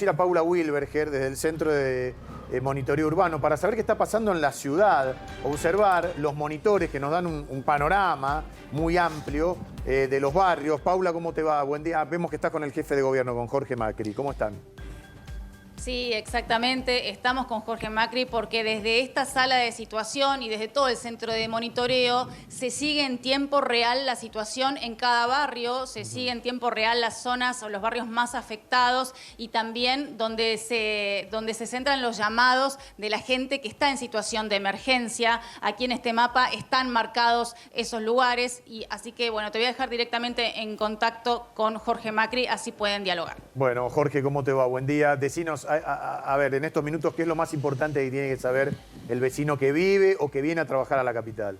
Ir a Paula Wilberger desde el Centro de Monitoreo Urbano para saber qué está pasando en la ciudad, observar los monitores que nos dan un panorama muy amplio de los barrios. Paula, ¿cómo te va? Buen día. Vemos que estás con el jefe de gobierno, con Jorge Macri. ¿Cómo están? Sí, exactamente. Estamos con Jorge Macri porque desde esta sala de situación y desde todo el centro de monitoreo se sigue en tiempo real la situación en cada barrio, se sigue en tiempo real las zonas o los barrios más afectados y también donde se centran los llamados de la gente que está en situación de emergencia. Aquí en este mapa están marcados esos lugares y así que, bueno, te voy a dejar directamente en contacto con Jorge Macri, así pueden dialogar. Bueno, Jorge, ¿cómo te va? Buen día. Decinos, a ver, en estos minutos, ¿qué es lo más importante que tiene que saber el vecino que vive o que viene a trabajar a la capital?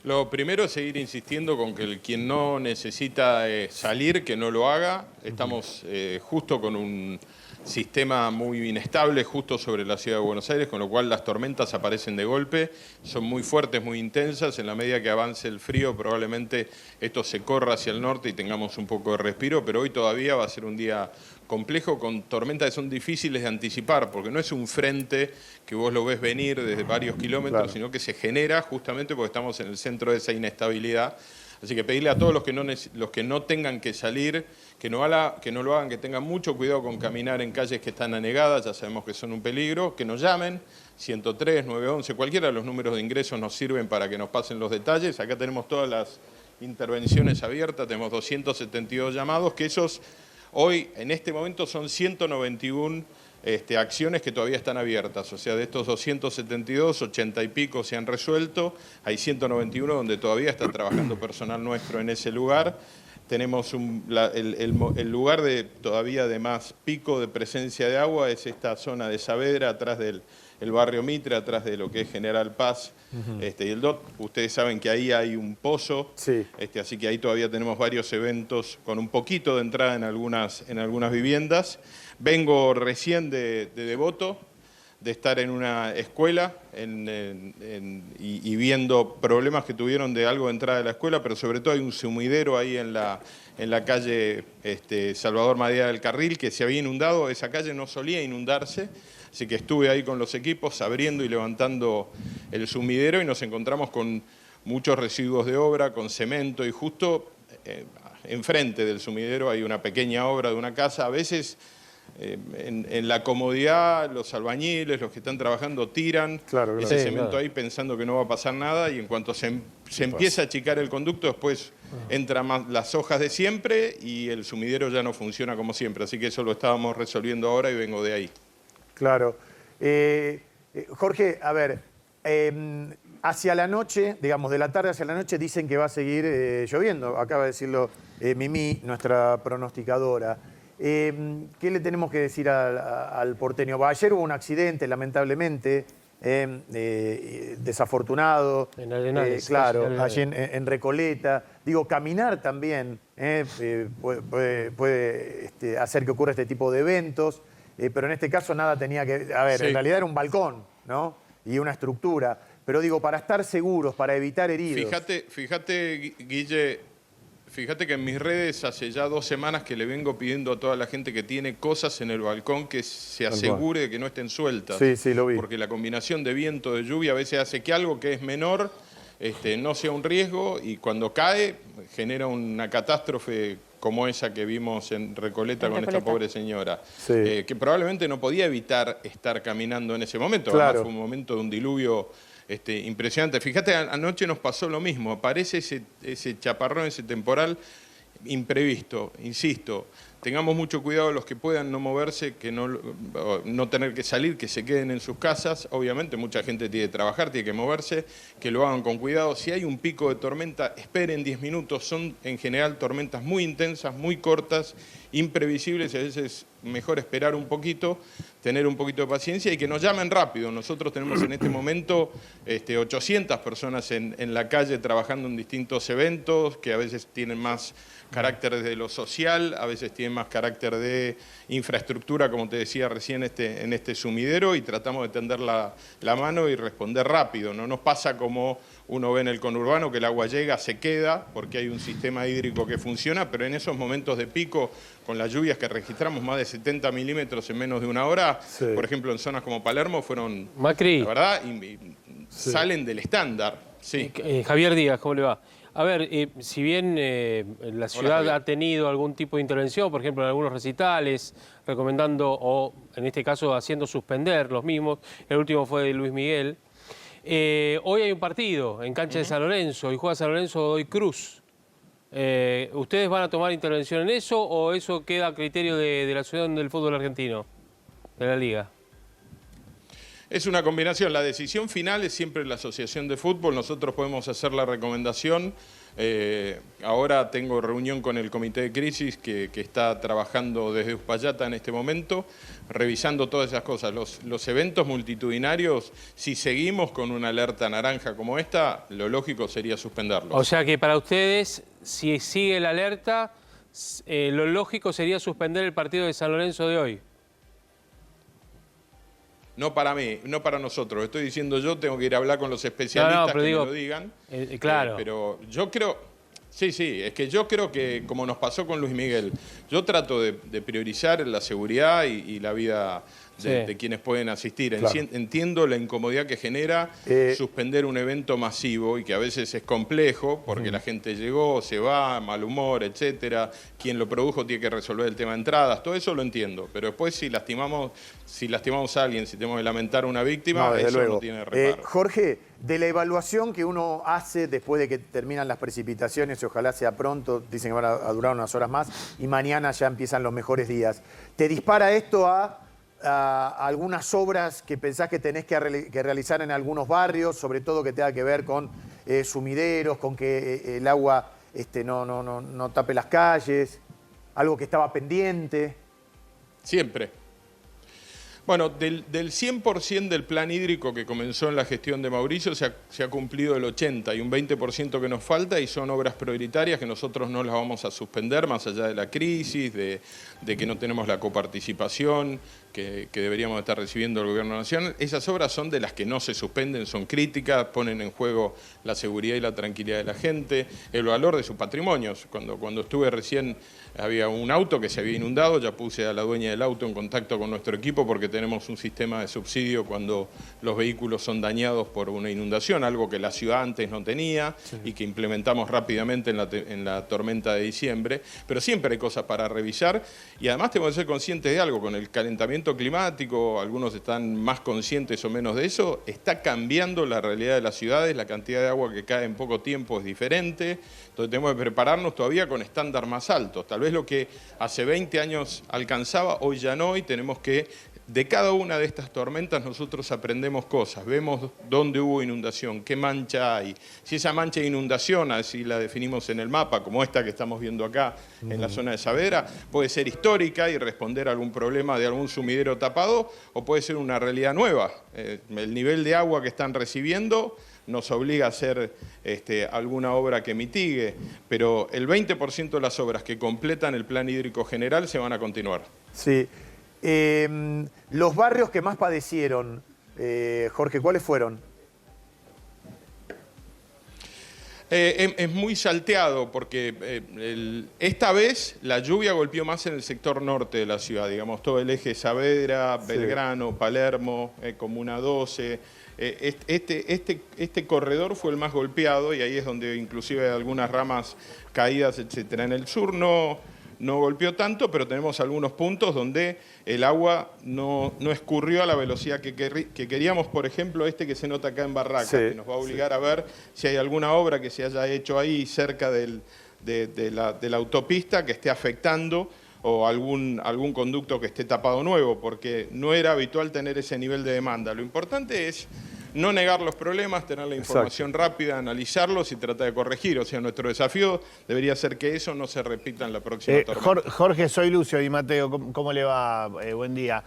Lo primero es seguir insistiendo con que quien no necesita salir, que no lo haga. Estamos justo con un sistema muy inestable justo sobre la ciudad de Buenos Aires, con lo cual las tormentas aparecen de golpe, son muy fuertes, muy intensas. En la medida que avance el frío, probablemente esto se corra hacia el norte y tengamos un poco de respiro, pero hoy todavía va a ser un día complejo, con tormentas que son difíciles de anticipar, porque no es un frente que vos lo ves venir desde varios kilómetros, claro, sino que se genera justamente porque estamos en el centro de esa inestabilidad. Así que pedirle a todos los que no tengan que salir, que no lo hagan, que tengan mucho cuidado con caminar en calles que están anegadas, ya sabemos que son un peligro, que nos llamen, 103, 911, cualquiera de los números de ingresos nos sirven para que nos pasen los detalles. Acá tenemos todas las intervenciones abiertas, tenemos 272 llamados, que esos hoy, en este momento, son 191 acciones que todavía están abiertas. O sea, de estos 272, 80 y pico se han resuelto. Hay 191 donde todavía está trabajando personal nuestro en ese lugar. Tenemos el lugar todavía de más pico de presencia de agua, es esta zona de Saavedra, atrás del barrio Mitre, atrás de lo que es General Paz y el DOT. Ustedes saben que ahí hay un pozo, sí, así que ahí todavía tenemos varios eventos con un poquito de entrada en algunas viviendas. Vengo recién de Devoto, de estar en una escuela y viendo problemas que tuvieron de algo de entrada de la escuela, pero sobre todo hay un sumidero ahí en la calle Salvador Madera del Carril que se había inundado. Esa calle no solía inundarse, así que estuve ahí con los equipos abriendo y levantando el sumidero y nos encontramos con muchos residuos de obra, con cemento, y justo enfrente del sumidero hay una pequeña obra de una casa. A veces en la comodidad, los albañiles, los que están trabajando, tiran ese cemento ahí pensando que no va a pasar nada, y en cuanto se empieza a achicar el conducto, después entran más las hojas de siempre y el sumidero ya no funciona como siempre. Así que eso lo estábamos resolviendo ahora y vengo de ahí. Claro. Jorge, a ver, hacia la noche, digamos, de la tarde hacia la noche, dicen que va a seguir lloviendo. Acaba de decirlo Mimi, nuestra pronosticadora. ¿Qué le tenemos que decir al porteño? Ayer hubo un accidente, lamentablemente, desafortunado. En Arenales. Claro, allí en Recoleta. Digo, caminar también puede hacer que ocurra este tipo de eventos, pero en este caso nada tenía que... A ver, sí, en realidad era un balcón, ¿no? Y una estructura. Pero digo, para estar seguros, para evitar heridos. Fíjate, Guille... Fíjate que en mis redes hace ya 2 semanas que le vengo pidiendo a toda la gente que tiene cosas en el balcón que se asegure de que no estén sueltas. Sí, sí, lo vi. Porque la combinación de viento, de lluvia, a veces hace que algo que es menor no sea un riesgo, y cuando cae genera una catástrofe como esa que vimos en Recoleta con esta pobre señora. Sí. Que probablemente no podía evitar estar caminando en ese momento. Claro. Además fue un momento de un diluvio impresionante. Fíjate, anoche nos pasó lo mismo. Aparece ese chaparrón, ese temporal imprevisto. Insisto, tengamos mucho cuidado los que puedan no moverse, que no tener que salir, que se queden en sus casas. Obviamente mucha gente tiene que trabajar, tiene que moverse, que lo hagan con cuidado. Si hay un pico de tormenta, esperen 10 minutos. Son en general tormentas muy intensas, muy cortas, imprevisibles, y a veces mejor esperar un poquito, tener un poquito de paciencia y que nos llamen rápido. Nosotros tenemos en este momento 800 personas en la calle trabajando en distintos eventos que a veces tienen más carácter de lo social, a veces tienen más carácter de infraestructura, como te decía recién, en este sumidero, y tratamos de tender la mano y responder rápido. No nos pasa como uno ve en el conurbano, que el agua llega, se queda, porque hay un sistema hídrico que funciona, pero en esos momentos de pico, con las lluvias que registramos, más de 70 milímetros en menos de una hora, Sí. por ejemplo, en zonas como Palermo fueron, Macri. la verdad, salen del estándar. Sí. Javier Díaz, ¿cómo le va? A ver, si bien la ciudad Javier. ha tenido algún tipo de intervención, por ejemplo, en algunos recitales, recomendando o, en este caso, haciendo suspender los mismos, el último fue de Luis Miguel, hoy hay un partido en cancha de San Lorenzo y juega San Lorenzo Godoy Cruz. ¿Ustedes van a tomar intervención en eso o eso queda a criterio de la Asociación del Fútbol Argentino, de la Liga? Es una combinación. La decisión final es siempre la Asociación de Fútbol. Nosotros podemos hacer la recomendación. Ahora tengo reunión con el Comité de Crisis que está trabajando desde Uspallata en este momento, revisando todas esas cosas. Los eventos multitudinarios, si seguimos con una alerta naranja como esta, lo lógico sería suspenderlos. O sea que para ustedes, si sigue la alerta, lo lógico sería suspender el partido de San Lorenzo de hoy. No para mí, no para nosotros. Estoy diciendo yo, tengo que ir a hablar con los especialistas que me lo digan. Claro. Pero yo creo, sí, es que yo creo que, como nos pasó con Luis Miguel, yo trato de priorizar la seguridad y la vida de quienes pueden asistir. Claro. Entiendo la incomodidad que genera suspender un evento masivo y que a veces es complejo porque la gente llegó, se va, mal humor, etcétera. Quien lo produjo tiene que resolver el tema de entradas, todo eso lo entiendo. Pero después si lastimamos a alguien, si tenemos que lamentar a una víctima, desde eso luego. no tiene reparo. Jorge, de la evaluación que uno hace después de que terminan las precipitaciones, y ojalá sea pronto, dicen que van a durar unas horas más, y mañana ya empiezan los mejores días, ¿te dispara esto a algunas obras que pensás que tenés que realizar en algunos barrios, sobre todo que tenga que ver con sumideros, con que el agua no tape las calles, algo que estaba pendiente? Siempre. Bueno, del 100% del plan hídrico que comenzó en la gestión de Mauricio se ha cumplido el 80% y un 20% que nos falta y son obras prioritarias que nosotros no las vamos a suspender más allá de la crisis, de que no tenemos la coparticipación que deberíamos estar recibiendo el Gobierno Nacional. Esas obras son de las que no se suspenden, son críticas, ponen en juego la seguridad y la tranquilidad de la gente, el valor de sus patrimonios. Cuando estuve recién había un auto que se había inundado, ya puse a la dueña del auto en contacto con nuestro equipo porque tenemos un sistema de subsidio cuando los vehículos son dañados por una inundación, algo que la ciudad antes no tenía y que implementamos rápidamente en la tormenta de diciembre. Pero siempre hay cosas para revisar y además tenemos que ser conscientes de algo, con el calentamiento climático, algunos están más conscientes o menos de eso, está cambiando la realidad de las ciudades, la cantidad de agua que cae en poco tiempo es diferente, entonces tenemos que prepararnos todavía con estándares más altos. Tal vez lo que hace 20 años alcanzaba, hoy ya no, y tenemos que, de cada una de estas tormentas nosotros aprendemos cosas, vemos dónde hubo inundación, qué mancha hay. Si esa mancha de inundación, así la definimos en el mapa, como esta que estamos viendo acá en la zona de Saavedra, puede ser histórica y responder a algún problema de algún sumidero tapado, o puede ser una realidad nueva. El nivel de agua que están recibiendo nos obliga a hacer alguna obra que mitigue, pero el 20% de las obras que completan el plan hídrico general se van a continuar. Sí. Los barrios que más padecieron, Jorge, ¿cuáles fueron? Es muy salteado porque esta vez la lluvia golpeó más en el sector norte de la ciudad, digamos, todo el eje Saavedra, Belgrano, Palermo, Comuna 12. Este corredor fue el más golpeado y ahí es donde inclusive hay algunas ramas caídas, etcétera. En el sur no golpeó tanto, pero tenemos algunos puntos donde el agua no escurrió a la velocidad que queríamos, por ejemplo, que se nota acá en Barracas, que nos va a obligar a ver si hay alguna obra que se haya hecho ahí cerca de la autopista que esté afectando o algún conducto que esté tapado nuevo, porque no era habitual tener ese nivel de demanda. Lo importante es no negar los problemas, tener la información rápida, analizarlos y tratar de corregir. O sea, nuestro desafío debería ser que eso no se repita en la próxima tormenta. Jorge, soy Lucio Di Matteo. ¿Cómo le va? Buen día.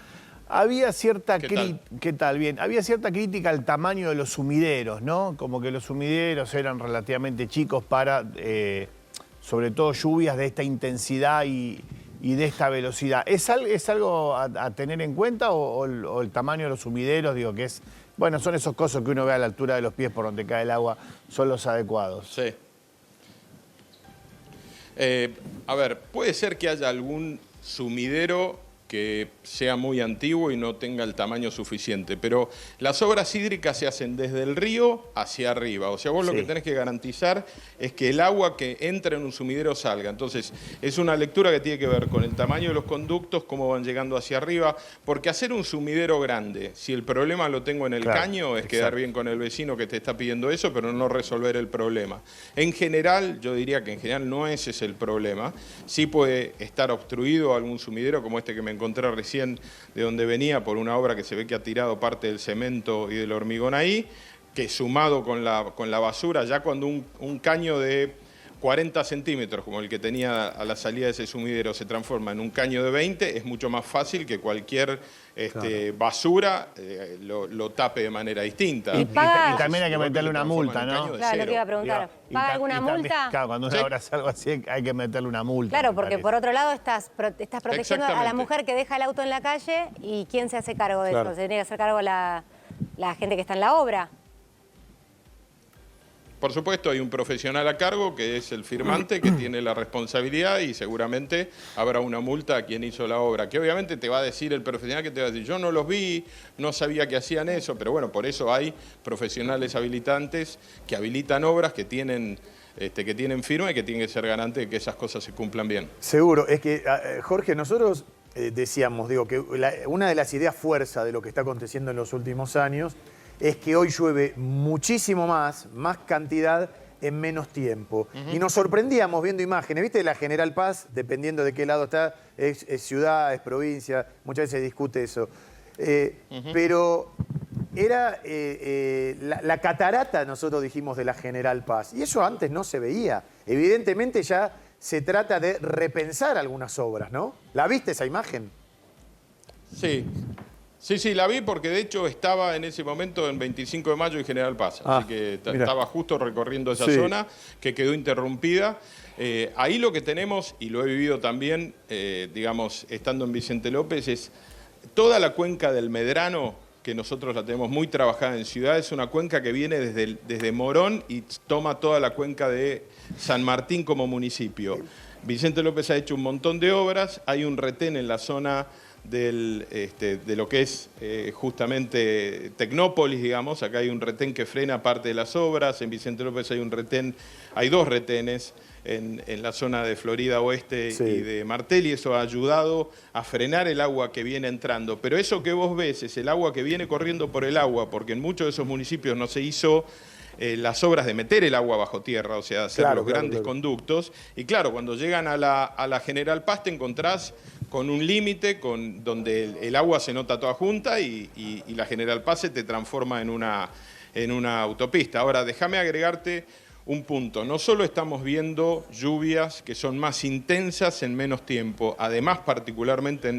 Había cierta ¿Qué tal? Bien. Había cierta crítica al tamaño de los sumideros, ¿no? Como que los sumideros eran relativamente chicos para, sobre todo, lluvias de esta intensidad y de esta velocidad. ¿Es algo a tener en cuenta o el tamaño de los sumideros, digo, que es... Bueno, son esos cosos que uno ve a la altura de los pies por donde cae el agua, son los adecuados? Sí. A ver, puede ser que haya algún sumidero que sea muy antiguo y no tenga el tamaño suficiente. Pero las obras hídricas se hacen desde el río hacia arriba. O sea, vos lo que tenés que garantizar es que el agua que entra en un sumidero salga. Entonces, es una lectura que tiene que ver con el tamaño de los conductos, cómo van llegando hacia arriba. Porque hacer un sumidero grande, si el problema lo tengo en el caño, es quedar bien con el vecino que te está pidiendo eso, pero no resolver el problema. En general, yo diría que en general no ese es el problema. Sí puede estar obstruido algún sumidero, como este que me encontré recién de donde venía, por una obra que se ve que ha tirado parte del cemento y del hormigón ahí, que sumado con la basura, ya cuando un caño de 40 centímetros, como el que tenía a la salida de ese sumidero, se transforma en un caño de 20, es mucho más fácil que cualquier basura lo tape de manera distinta. Y también hay que meterle una multa, ¿no? Claro, lo que iba a preguntar. ¿Paga alguna multa? Claro, cuando una obra hace algo así hay que meterle una multa. Claro, porque por otro lado estás protegiendo a la mujer que deja el auto en la calle y ¿quién se hace cargo de eso? ¿Se tiene que hacer cargo la gente que está en la obra? Por supuesto, hay un profesional a cargo que es el firmante, que tiene la responsabilidad y seguramente habrá una multa a quien hizo la obra, que obviamente te va a decir el profesional, que te va a decir, yo no los vi, no sabía que hacían eso, pero bueno, por eso hay profesionales habilitantes que habilitan obras que tienen firma y que tienen que ser garantes de que esas cosas se cumplan bien. Seguro, es que, Jorge, nosotros decíamos, digo, que una de las ideas fuerza de lo que está aconteciendo en los últimos años es que hoy llueve muchísimo más cantidad en menos tiempo. Y nos sorprendíamos viendo imágenes, ¿viste? La General Paz, dependiendo de qué lado está, es ciudad, es provincia, muchas veces se discute eso. Pero era la catarata, nosotros dijimos, de la General Paz. Y eso antes no se veía. Evidentemente ya se trata de repensar algunas obras, ¿no? ¿La viste esa imagen? Sí. Sí, la vi porque de hecho estaba en ese momento en 25 de mayo y General Paz. Así que estaba justo recorriendo esa zona que quedó interrumpida. Ahí lo que tenemos, y lo he vivido también, digamos, estando en Vicente López, es toda la cuenca del Medrano, que nosotros la tenemos muy trabajada en ciudad, es una cuenca que viene desde Morón y toma toda la cuenca de San Martín como municipio. Vicente López ha hecho un montón de obras, hay un retén en la zona de lo que es justamente Tecnópolis, digamos. Acá hay un retén que frena parte de las obras. En Vicente López hay dos retenes en la zona de Florida Oeste y de Martel, y eso ha ayudado a frenar el agua que viene entrando. Pero eso que vos ves es el agua que viene corriendo por el agua, porque en muchos de esos municipios no se hizo las obras de meter el agua bajo tierra, o sea, hacer los grandes conductos. Y claro, cuando llegan a la General Paz te encontrás con un límite donde el agua se nota toda junta y la General Paz se te transforma en una autopista. Ahora, déjame agregarte un punto. No solo estamos viendo lluvias que son más intensas en menos tiempo, además, particularmente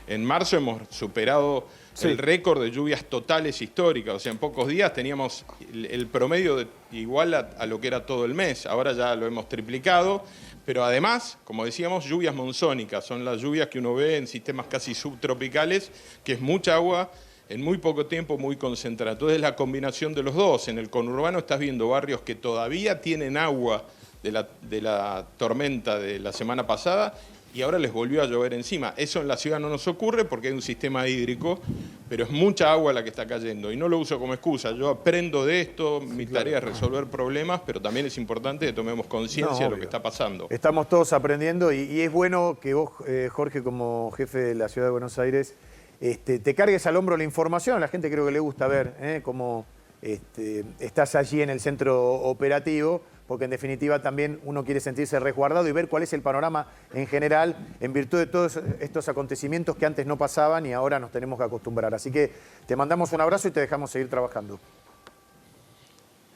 en marzo hemos superado el récord de lluvias totales históricas. O sea, en pocos días teníamos el promedio igual a lo que era todo el mes. Ahora ya lo hemos triplicado. Pero además, como decíamos, lluvias monzónicas. Son las lluvias que uno ve en sistemas casi subtropicales, que es mucha agua en muy poco tiempo, muy concentrada. Entonces, la combinación de los dos. En el conurbano estás viendo barrios que todavía tienen agua de la tormenta de la semana pasada y ahora les volvió a llover encima. Eso en la ciudad no nos ocurre porque hay un sistema hídrico, pero es mucha agua la que está cayendo. Y no lo uso como excusa. Yo aprendo de esto, mi tarea es resolver problemas, pero también es importante que tomemos conciencia de lo que está pasando. Estamos todos aprendiendo y es bueno que vos, Jorge, como jefe de la Ciudad de Buenos Aires, te cargues al hombro la información. A la gente creo que le gusta ver cómo estás allí en el centro operativo, porque en definitiva también uno quiere sentirse resguardado y ver cuál es el panorama en general en virtud de todos estos acontecimientos que antes no pasaban y ahora nos tenemos que acostumbrar. Así que te mandamos un abrazo y te dejamos seguir trabajando.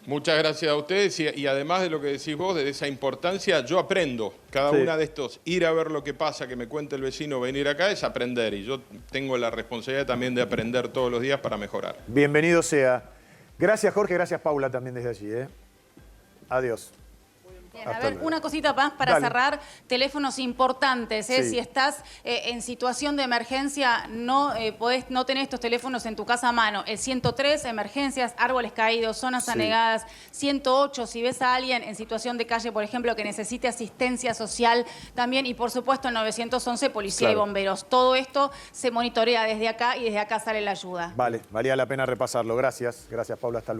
Muchas gracias a ustedes y además de lo que decís vos, de esa importancia, yo aprendo. Cada una de estos, ir a ver lo que pasa, que me cuente el vecino, venir acá, es aprender. Y yo tengo la responsabilidad también de aprender todos los días para mejorar. Bienvenido sea. Gracias, Jorge. Gracias, Paula, también desde allí. Adiós. A ver, una cosita más para cerrar. Teléfonos importantes, ¿eh? Sí. Si estás en situación de emergencia, no no tener estos teléfonos en tu casa a mano. El 103, emergencias, árboles caídos, zonas anegadas. 108, si ves a alguien en situación de calle, por ejemplo, que necesite asistencia social también. Y, por supuesto, el 911, policía y bomberos. Todo esto se monitorea desde acá y desde acá sale la ayuda. Vale, valía la pena repasarlo. Gracias. Gracias, Paula. Hasta luego.